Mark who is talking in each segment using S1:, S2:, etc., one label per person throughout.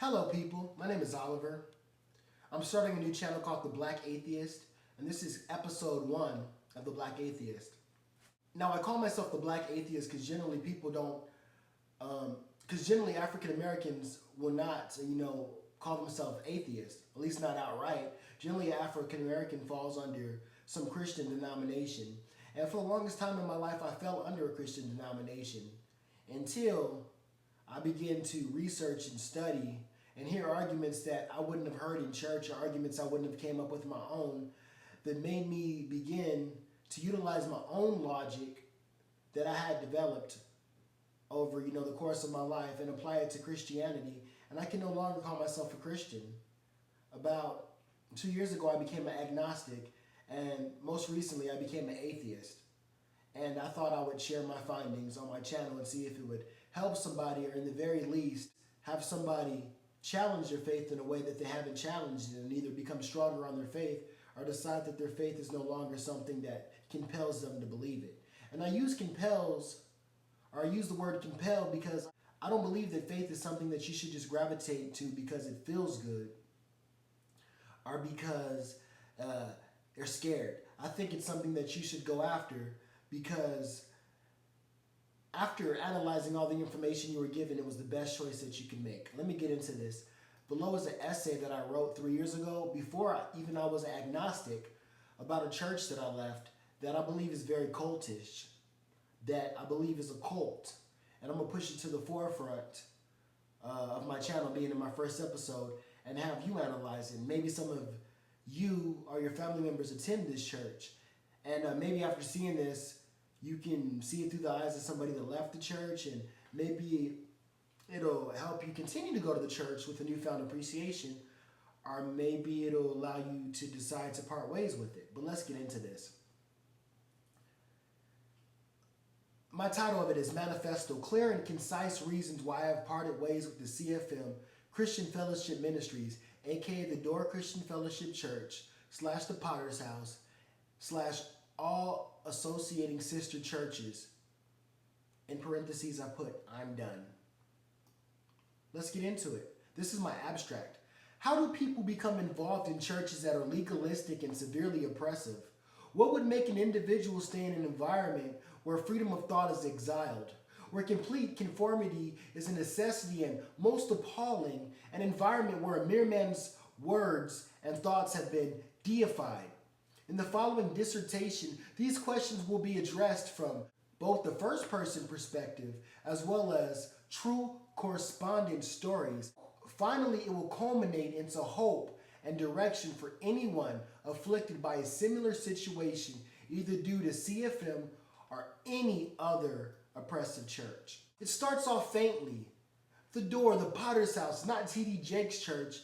S1: Hello people, my name is Oliver. I'm starting a new channel called The Black Atheist, and this is episode 1 of The Black Atheist. Now I call myself The Black Atheist because generally people don't, because generally African Americans will not, call themselves atheists, at least not outright. Generally African American falls under some Christian denomination. And for the longest time in my life I fell under a Christian denomination until I began to research and study and hear arguments that I wouldn't have heard in church or arguments I wouldn't have came up with my own that made me begin to utilize my own logic that I had developed over, the course of my life and apply it to Christianity. And I can no longer call myself a Christian. About 2 years ago, I became an agnostic, and most recently, I became an atheist. And I thought I would share my findings on my channel and see if it would help somebody, or in the very least, have somebody challenge their faith in a way that they haven't challenged it and either become stronger on their faith or decide that their faith is no longer something that compels them to believe it. And I use the word compel because I don't believe that faith is something that you should just gravitate to because it feels good or because you're scared. I think it's something that you should go after because after analyzing all the information you were given, it was the best choice that you could make. Let me get into this. Below is an essay that I wrote 3 years ago, before I was agnostic, about a church that I left that I believe is very cultish, that I believe is a cult. And I'm going to push it to the forefront of my channel, being in my first episode, and have you analyze it. Maybe some of you or your family members attend this church. And maybe after seeing this, you can see it through the eyes of somebody that left the church, and maybe it'll help you continue to go to the church with a newfound appreciation, or maybe it'll allow you to decide to part ways with it. But let's get into this. My title of it is Manifesto, Clear and Concise Reasons Why I Have Parted Ways with the CFM, Christian Fellowship Ministries, aka the Door Christian Fellowship Church, / the Potter's House, / all associating sister churches. In parentheses, I put, I'm done. Let's get into it. This is my abstract. How do people become involved in churches that are legalistic and severely oppressive? What would make an individual stay in an environment where freedom of thought is exiled, where complete conformity is a necessity, and most appalling, an environment where a mere man's words and thoughts have been deified? In the following dissertation, these questions will be addressed from both the first-person perspective as well as true correspondent stories. Finally, it will culminate into hope and direction for anyone afflicted by a similar situation, either due to CFM or any other oppressive church. It starts off faintly. The Door, the Potter's House, not T.D. Jakes' church.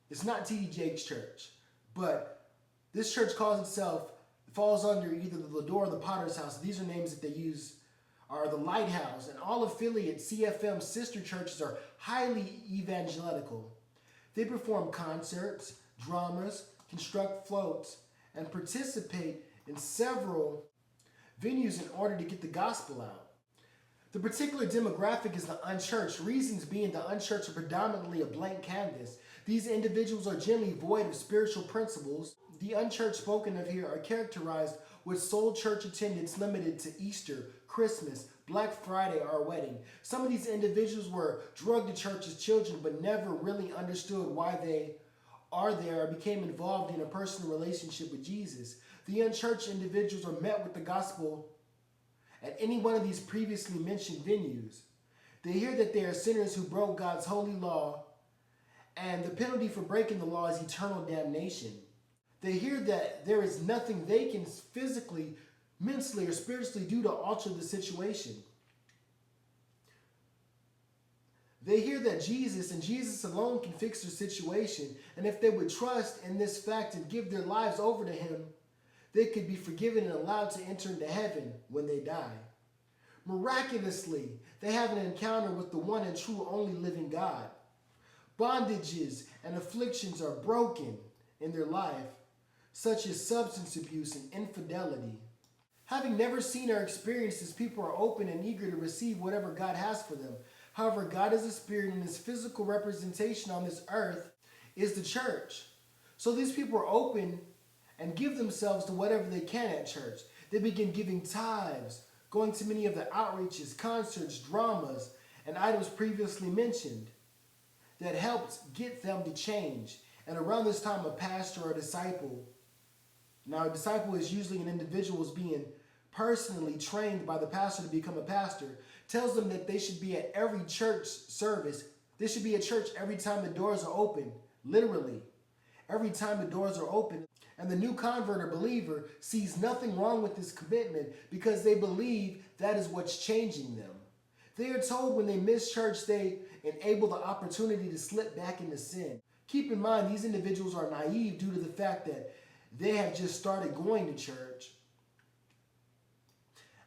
S1: It's not T.D. Jakes' church, but this church falls under either the Door or the Potter's House. These are names that they use, are the Lighthouse, and all affiliate CFM sister churches are highly evangelical. They perform concerts, dramas, construct floats, and participate in several venues in order to get the gospel out. The particular demographic is the unchurched, reasons being the unchurched are predominantly a blank canvas. These individuals are generally void of spiritual principles. The unchurched spoken of here are characterized with sole church attendance limited to Easter, Christmas, Black Friday, or a wedding. Some of these individuals were drugged to church as children but never really understood why they are there or became involved in a personal relationship with Jesus. The unchurched individuals are met with the gospel at any one of these previously mentioned venues. They hear that they are sinners who broke God's holy law, and the penalty for breaking the law is eternal damnation. They hear that there is nothing they can physically, mentally, or spiritually do to alter the situation. They hear that Jesus and Jesus alone can fix their situation, and if they would trust in this fact and give their lives over to Him, they could be forgiven and allowed to enter into heaven when they die. Miraculously, they have an encounter with the one and true only living God. Bondages and afflictions are broken in their life, such as substance abuse and infidelity. Having never seen or experienced this, people are open and eager to receive whatever God has for them. However, God is a spirit and his physical representation on this earth is the church. So these people are open and give themselves to whatever they can at church. They begin giving tithes, going to many of the outreaches, concerts, dramas, and items previously mentioned that helped get them to change. And around this time, a pastor or a disciple, now a disciple is usually an individual who's being personally trained by the pastor to become a pastor, tells them that they should be at every church service. They should be at church every time the doors are open, literally. Every time the doors are open. And the new convert or believer sees nothing wrong with this commitment because they believe that is what's changing them. They are told when they miss church, they enable the opportunity to slip back into sin. Keep in mind, these individuals are naive due to the fact that they have just started going to church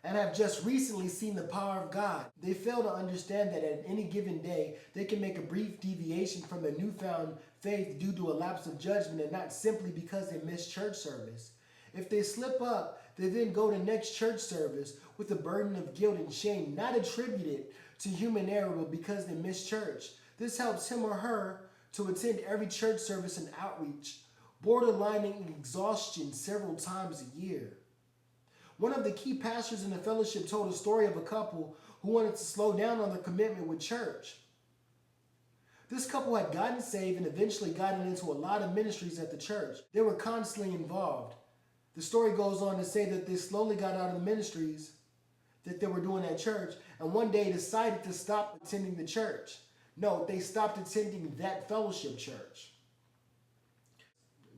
S1: and have just recently seen the power of God. They fail to understand that at any given day, they can make a brief deviation from their newfound faith due to a lapse of judgment and not simply because they missed church service. If they slip up, they then go to next church service with a burden of guilt and shame, not attributed to human error, but because they missed church. This helps him or her to attend every church service and outreach, borderlining exhaustion several times a year. One of the key pastors in the fellowship told a story of a couple who wanted to slow down on their commitment with church. This couple had gotten saved and eventually gotten into a lot of ministries at the church. They were constantly involved. The story goes on to say that they slowly got out of the ministries that they were doing at church and one day decided to stop attending the church. No, they stopped attending that fellowship church.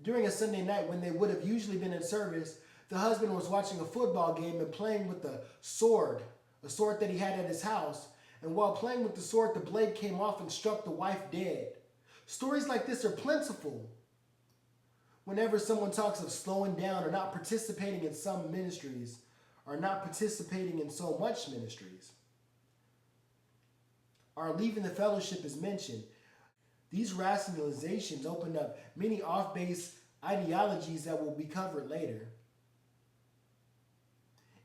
S1: During a Sunday night when they would have usually been in service, the husband was watching a football game and playing with a sword that he had at his house. And while playing with the sword, the blade came off and struck the wife dead. Stories like this are plentiful. Whenever someone talks of slowing down or not participating in some ministries or not participating in so much ministries, or leaving the fellowship is mentioned, these rationalizations open up many off-base ideologies that will be covered later.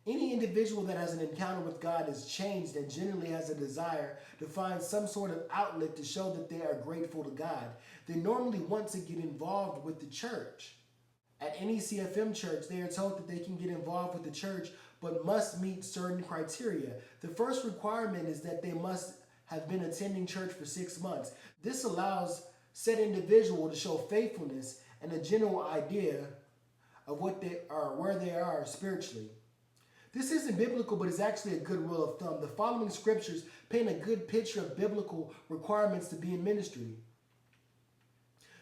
S1: Any individual that has an encounter with God is changed and generally has a desire to find some sort of outlet to show that they are grateful to God. They normally want to get involved with the church. At any CFM church, they are told that they can get involved with the church but must meet certain criteria. The first requirement is that they must have been attending church for 6 months. This allows said individual to show faithfulness and a general idea of what they are, where they are spiritually. This isn't biblical, but it's actually a good rule of thumb. The following scriptures paint a good picture of biblical requirements to be in ministry.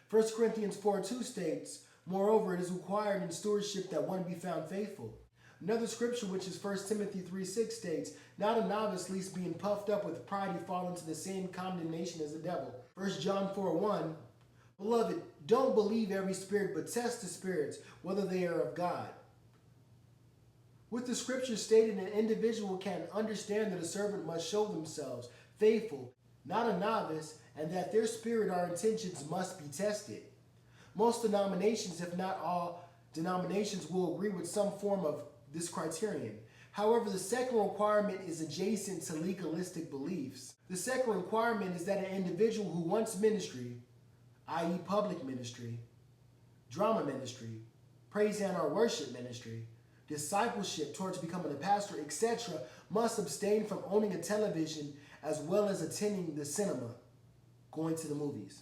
S1: 1 Corinthians 4:2 states, "Moreover, it is required in stewardship that one be found faithful." Another scripture, which is 1 Timothy 3:6 states, "Not a novice, least being puffed up with pride, he fall into the same condemnation as the devil." 1 John 4:1, "Beloved, don't believe every spirit, but test the spirits, whether they are of God." With the scripture stated, an individual can understand that a servant must show themselves faithful, not a novice, and that their spirit or intentions must be tested. Most denominations, if not all denominations, will agree with some form of this criterion. However, the second requirement is adjacent to legalistic beliefs. The second requirement is that an individual who wants ministry, i.e. public ministry, drama ministry, praise and or worship ministry, discipleship towards becoming a pastor, etc., must abstain from owning a television as well as attending the cinema, going to the movies.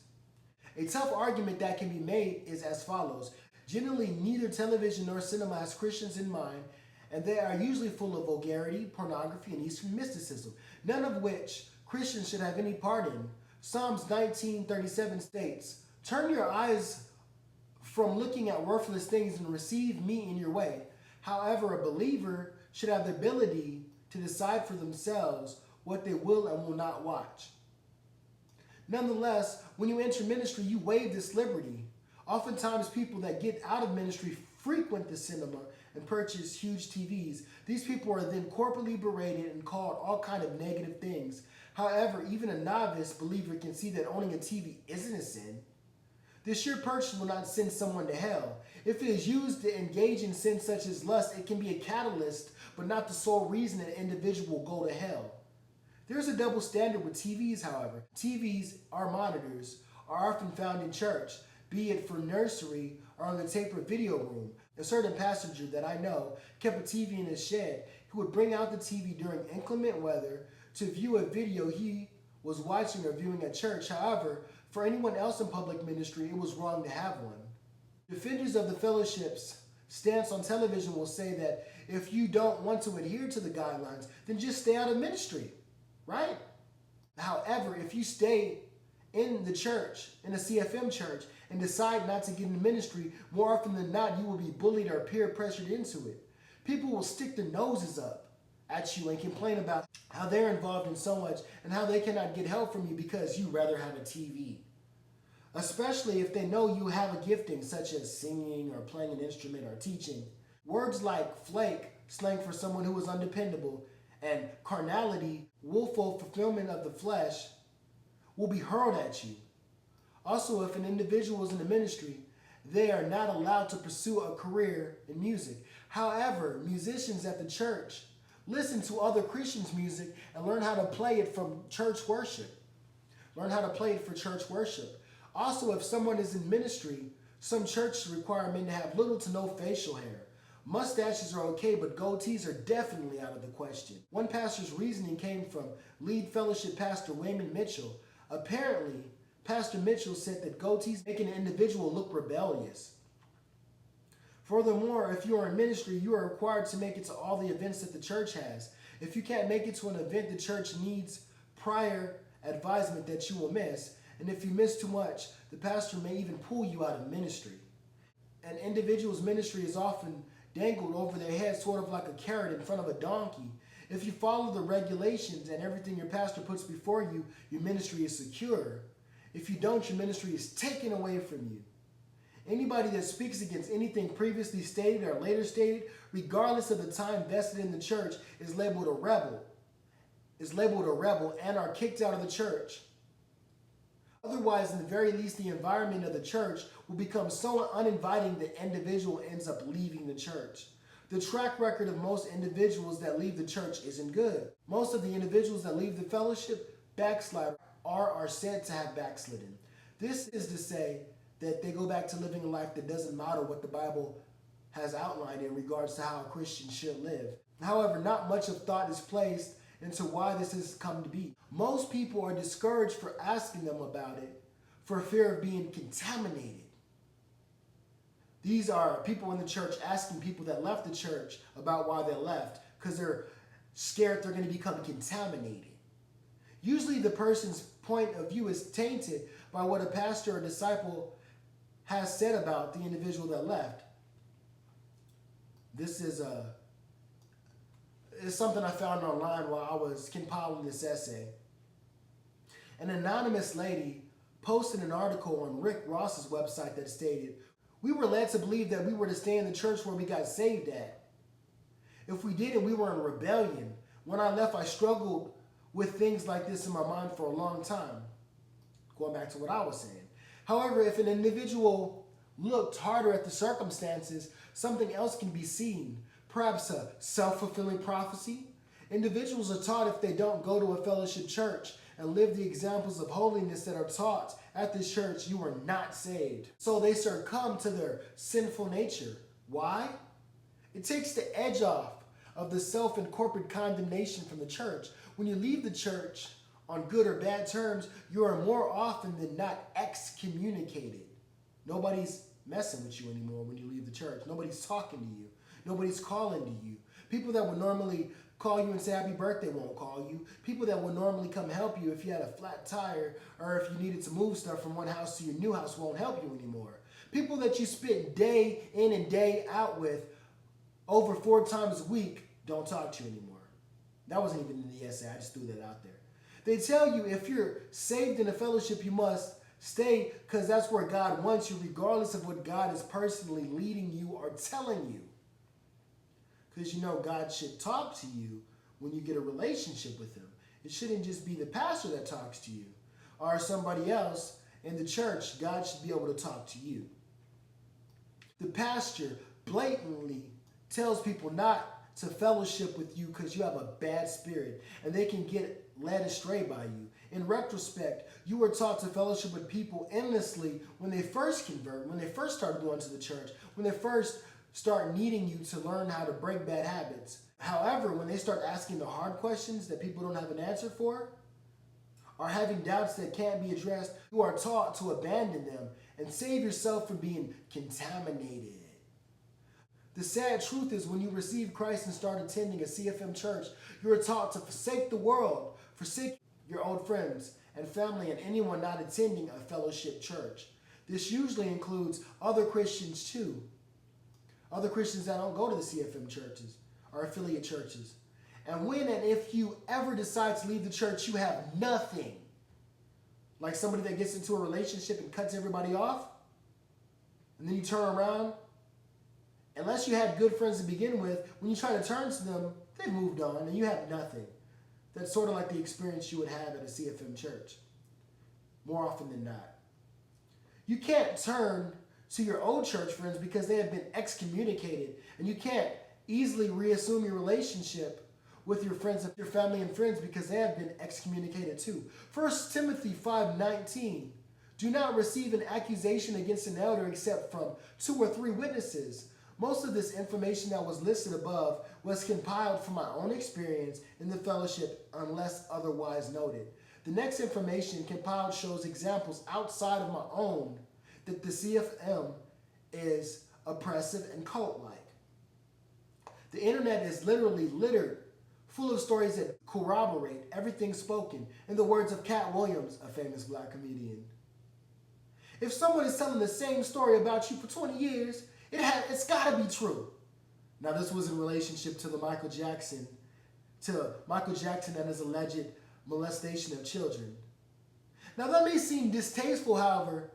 S1: A tough argument that can be made is as follows. Generally, neither television nor cinema has Christians in mind, and they are usually full of vulgarity, pornography, and Eastern mysticism, none of which Christians should have any part in. Psalms 19:37 states, "Turn your eyes from looking at worthless things and receive me in your way." However, a believer should have the ability to decide for themselves what they will and will not watch. Nonetheless, when you enter ministry, you waive this liberty. Oftentimes, people that get out of ministry frequent the cinema and purchase huge TVs. These people are then corporately berated and called all kind of negative things. However, even a novice believer can see that owning a TV isn't a sin. The sheer purchase will not send someone to hell. If it is used to engage in sins such as lust, it can be a catalyst, but not the sole reason an individual will go to hell. There's a double standard with TVs, however. TVs, our monitors, are often found in church, be it for nursery or in the tape or video room. A certain pastor that I know kept a TV in his shed. He would bring out the TV during inclement weather to view a video he was watching or viewing at church. However, for anyone else in public ministry, it was wrong to have one. Defenders of the fellowship's stance on television will say that if you don't want to adhere to the guidelines, then just stay out of ministry, right? However, if you stay in the church, in a CFM church, and decide not to get into ministry, more often than not, you will be bullied or peer pressured into it. People will stick their noses up at you and complain about how they're involved in so much and how they cannot get help from you because you rather have a TV. Especially if they know you have a gifting such as singing or playing an instrument or teaching. Words like flake, slang for someone who is undependable, and carnality, willful fulfillment of the flesh, will be hurled at you. Also, if an individual is in the ministry, they are not allowed to pursue a career in music. However, musicians at the church listen to other Christians' music and learn how to play it from church worship. Learn how to play it for church worship. Also, if someone is in ministry, some churches require men to have little to no facial hair. Mustaches are okay, but goatees are definitely out of the question. One pastor's reasoning came from lead fellowship pastor Wayman Mitchell. Apparently, Pastor Mitchell said that goatees make an individual look rebellious. Furthermore, if you are in ministry, you are required to make it to all the events that the church has. If you can't make it to an event, the church needs prior advisement that you will miss. And if you miss too much, the pastor may even pull you out of ministry. An individual's ministry is often dangled over their head, sort of like a carrot in front of a donkey. If you follow the regulations and everything your pastor puts before you, your ministry is secure. If you don't, your ministry is taken away from you. Anybody that speaks against anything previously stated or later stated, regardless of the time vested in the church, is labeled a rebel. And are kicked out of the church. Otherwise, in the very least, the environment of the church will become so uninviting that individual ends up leaving the church. The track record of most individuals that leave the church isn't good. Most of the individuals that leave the fellowship backslide or are said to have backslidden. This is to say that they go back to living a life that doesn't matter what the Bible has outlined in regards to how a Christian should live. However, not much of thought is placed into why this has come to be. Most people are discouraged for asking them about it for fear of being contaminated. These are people in the church asking people that left the church about why they left because they're scared they're going to become contaminated. Usually the person's point of view is tainted by what a pastor or disciple has said about the individual that left. This is something I found online while I was compiling this essay. An anonymous lady posted an article on Rick Ross's website that stated, "We were led to believe that we were to stay in the church where we got saved at. If we didn't, we were in rebellion. When I left, I struggled with things like this in my mind for a long time." Going back to what I was saying. However, if an individual looked harder at the circumstances, something else can be seen. Perhaps a self-fulfilling prophecy. Individuals are taught if they don't go to a fellowship church and live the examples of holiness that are taught at this church, you are not saved. So they succumb to their sinful nature. Why? It takes the edge off of the self and corporate condemnation from the church. When you leave the church on good or bad terms, you are more often than not excommunicated. Nobody's messing with you anymore when you leave the church. Nobody's talking to you. Nobody's calling to you. People that would normally call you and say happy birthday won't call you. People that would normally come help you if you had a flat tire or if you needed to move stuff from one house to your new house won't help you anymore. People that you spend day in and day out with over 4 times a week don't talk to you anymore. That wasn't even in the essay. I just threw that out there. They tell you if you're saved in a fellowship, you must stay because that's where God wants you, regardless of what God is personally leading you or telling you. Because you know God should talk to you when you get a relationship with him. It shouldn't just be the pastor that talks to you or somebody else in the church. God should be able to talk to you. The pastor blatantly tells people not to fellowship with you because you have a bad spirit, and they can get led astray by you. In retrospect, you were taught to fellowship with people endlessly when they first convert, when they first start going to the church, when they first start needing you to learn how to break bad habits. However, when they start asking the hard questions that people don't have an answer for, or having doubts that can't be addressed, you are taught to abandon them and save yourself from being contaminated. The sad truth is when you receive Christ and start attending a CFM church, you are taught to forsake the world, forsake your old friends and family and anyone not attending a fellowship church. This usually includes other Christians too. Other Christians that don't go to the CFM churches or affiliate churches. And when and if you ever decide to leave the church, you have nothing. Like somebody that gets into a relationship and cuts everybody off, and then you turn around. Unless you had good friends to begin with, when you try to turn to them, they've moved on and you have nothing. That's sort of like the experience you would have at a CFM church, more often than not. You can't turn to your old church friends because they have been excommunicated, and you can't easily reassume your relationship with your friends, your family and friends, because they have been excommunicated too. 1 Timothy 5:19, do not receive an accusation against an elder except from 2 or 3 witnesses. Most of this information that was listed above was compiled from my own experience in the fellowship unless otherwise noted. The next information compiled shows examples outside of my own that the CFM is oppressive and cult-like. The internet is literally littered full of stories that corroborate everything spoken, in the words of Cat Williams, a famous black comedian. If someone is telling the same story about you for 20 years, it's got to be true. Now, this was in relationship to Michael Jackson and his alleged molestation of children. Now, that may seem distasteful, however.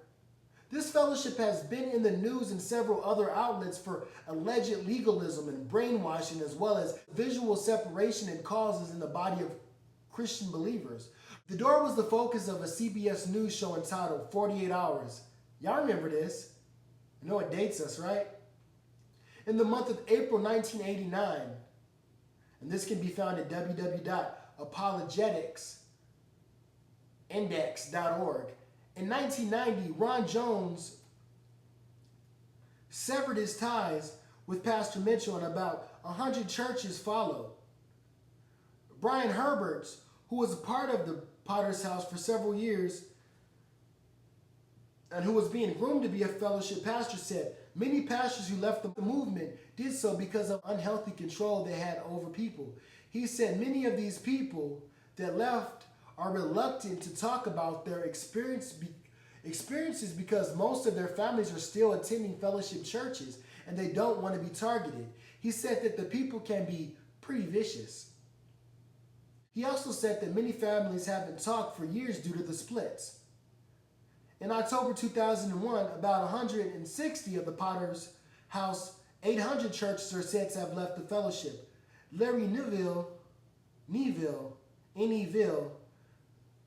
S1: This fellowship has been in the news in several other outlets for alleged legalism and brainwashing, as well as visual separation and causes in the body of Christian believers. The Door was the focus of a CBS News show entitled 48 Hours. Y'all remember this? You know it dates us, right? In the month of April 1989, and this can be found at www.apologeticsindex.org. In 1990, Ron Jones severed his ties with Pastor Mitchell, and about 100 churches followed. Brian Herberts, who was a part of the Potter's House for several years and who was being groomed to be a fellowship pastor, said many pastors who left the movement did so because of unhealthy control they had over people. He said many of these people that left are reluctant to talk about their experiences because most of their families are still attending fellowship churches and they don't want to be targeted. He said that the people can be pretty vicious. He also said that many families haven't talked for years due to the splits. In October 2001, about 160 of the Potter's House 800 churches or sets have left the fellowship. Larry Neville,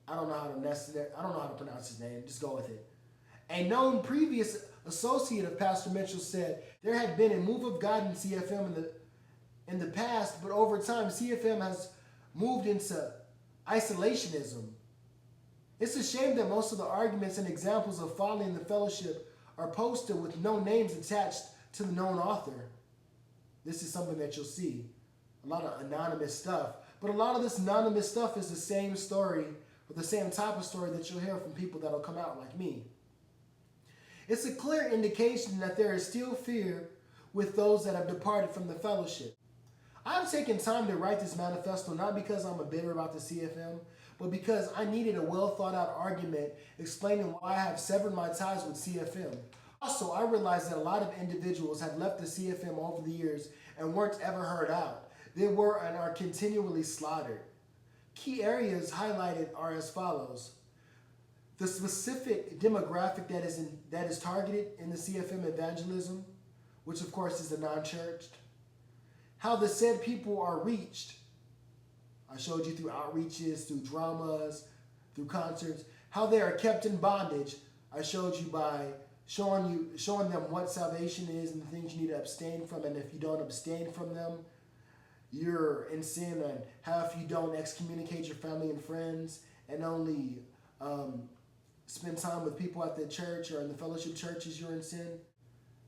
S1: I don't know how to pronounce his name. Just go with it. A known previous associate of Pastor Mitchell said there had been a move of God in CFM in the past, but over time CFM has moved into isolationism. It's a shame that most of the arguments and examples of following the fellowship are posted with no names attached to the known author. This is something that you'll see. A lot of anonymous stuff. But a lot of this anonymous stuff is the same story, or the same type of story that you'll hear from people that'll come out like me. It's a clear indication that there is still fear with those that have departed from the fellowship. I've taken time to write this manifesto not because I'm bitter about the CFM, but because I needed a well thought out argument explaining why I have severed my ties with CFM. Also, I realized that a lot of individuals have left the CFM over the years and weren't ever heard out. They were and are continually slaughtered. Key areas highlighted are as follows. The specific demographic that is targeted in the CFM evangelism, which of course is the non-churched. How the said people are reached. I showed you through outreaches, through dramas, through concerts. How they are kept in bondage. I showed you by showing them what salvation is and the things you need to abstain from. And if you don't abstain from them, you're in sin, and how if you don't excommunicate your family and friends and only spend time with people at the church or in the fellowship churches, you're in sin.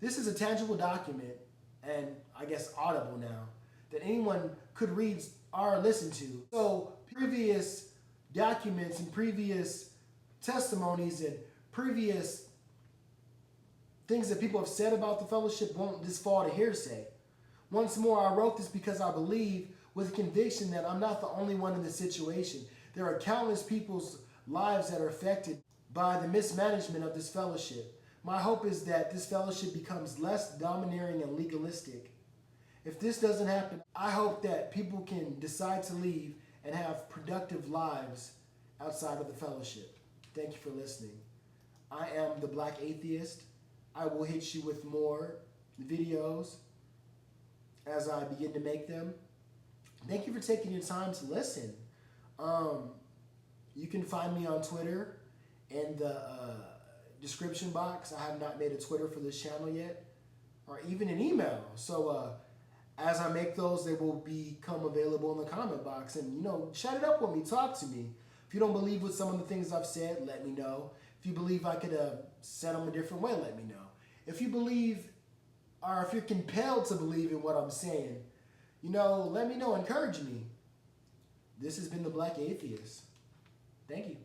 S1: This is a tangible document, and I guess audible now, that anyone could read or listen to. So previous documents and previous testimonies and previous things that people have said about the fellowship won't just fall to hearsay. Once more, I wrote this because I believe with conviction that I'm not the only one in this situation. There are countless people's lives that are affected by the mismanagement of this fellowship. My hope is that this fellowship becomes less domineering and legalistic. If this doesn't happen, I hope that people can decide to leave and have productive lives outside of the fellowship. Thank you for listening. I am the Black Atheist. I will hit you with more videos as I begin to make them. Thank you for taking your time to listen. You can find me on Twitter in the description box. I have not made a Twitter for this channel yet, or even an email. So as I make those, they will become available in the comment box. And, chat it up with me. Talk to me. If you don't believe with some of the things I've said, let me know. If you believe I could have said them a different way, let me know. If you believe, or if you're compelled to believe in what I'm saying, let me know. Encourage me. This has been the Black Atheist. Thank you.